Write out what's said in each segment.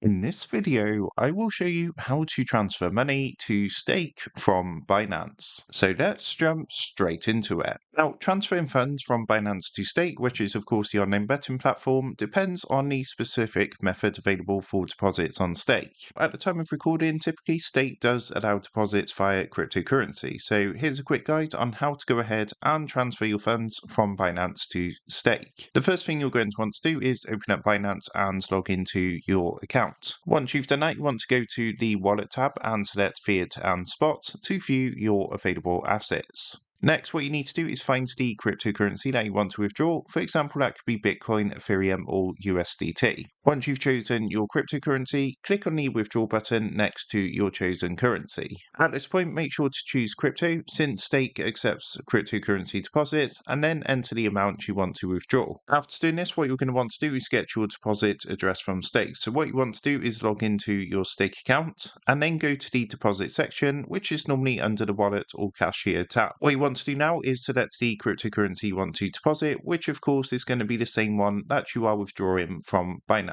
In this video, I will show you how to transfer money to stake from Binance. So let's jump straight into it. Now, transferring funds from Binance to stake, which is of course the online betting platform, depends on the specific method available for deposits on stake. At the time of recording, typically stake does allow deposits via cryptocurrency. So here's a quick guide on how to go ahead and transfer your funds from Binance to stake. The first thing you're going to want to do is open up Binance and log into your account. Once you've done that, you want to go to the Wallet tab and select Fiat and Spot to view your available assets. Next, what you need to do is find the cryptocurrency that you want to withdraw. For example, that could be Bitcoin, Ethereum, or USDT. Once you've chosen your cryptocurrency, click on the withdraw button next to your chosen currency. At this point, make sure to choose crypto since stake accepts cryptocurrency deposits, and then enter the amount you want to withdraw. After doing this, what you're going to want to do is get your deposit address from stake. So what you want to do is log into your stake account and then go to the deposit section, which is normally under the wallet or cashier tab. What you want to do now is select the cryptocurrency you want to deposit, which of course is going to be the same one that you are withdrawing from Binance.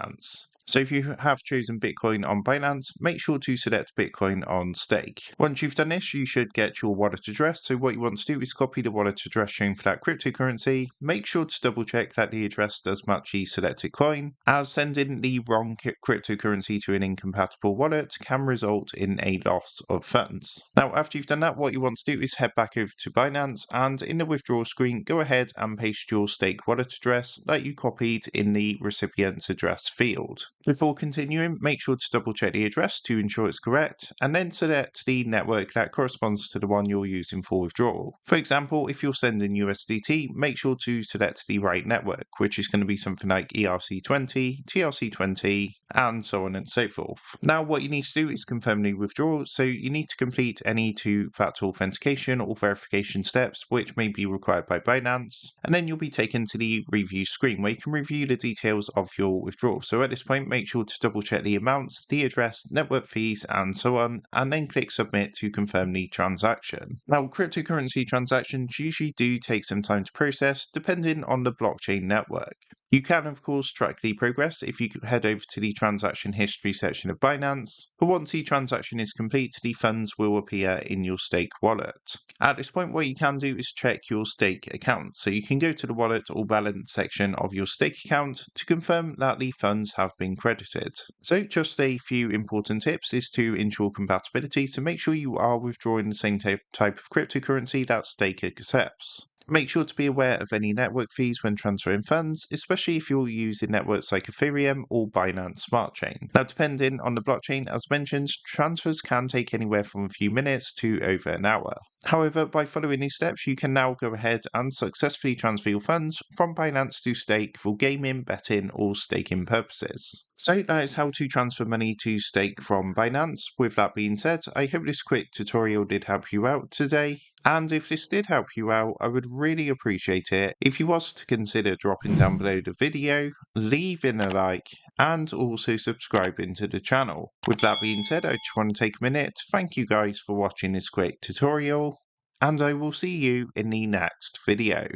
So if you have chosen Bitcoin on Binance, make sure to select Bitcoin on stake. Once you've done this, you should get your wallet address. So what you want to do is copy the wallet address shown for that cryptocurrency. Make sure to double check that the address does match the selected coin, as sending the wrong cryptocurrency to an incompatible wallet can result in a loss of funds. Now, after you've done that, what you want to do is head back over to Binance and in the withdrawal screen, go ahead and paste your stake wallet address that you copied in the recipient's address field. Before continuing, make sure to double check the address to ensure it's correct, and then select the network that corresponds to the one you're using for withdrawal. For example, if you're sending USDT, make sure to select the right network, which is going to be something like ERC20, TRC20, and so on and so forth. Now, what you need to do is confirm the withdrawal, so you need to complete any two-factor authentication or verification steps, which may be required by Binance, and then you'll be taken to the review screen where you can review the details of your withdrawal. So at this point, make sure to double check the amounts, the address, network fees, and so on, and then click submit to confirm the transaction. Now, cryptocurrency transactions usually do take some time to process depending on the blockchain network. You can, of course, track the progress if you head over to the transaction history section of Binance, but once the transaction is complete, the funds will appear in your stake wallet. At this point, what you can do is check your stake account. So you can go to the wallet or balance section of your stake account to confirm that the funds have been credited. So just a few important tips is to ensure compatibility, so make sure you are withdrawing the same type of cryptocurrency that stake accepts. Make sure to be aware of any network fees when transferring funds, especially if you're using networks like Ethereum or Binance Smart Chain. Now, depending on the blockchain, as mentioned, transfers can take anywhere from a few minutes to over an hour. However, by following these steps, you can now go ahead and successfully transfer your funds from Binance to stake for gaming, betting, or staking purposes. So that is how to transfer money to stake from Binance. With that being said, I hope this quick tutorial did help you out today. And if this did help you out, I would really appreciate it if you was to consider dropping down below the video, leaving a like, and also subscribing to the channel. With that being said, I just want to take a minute to thank you guys for watching this quick tutorial, and I will see you in the next video.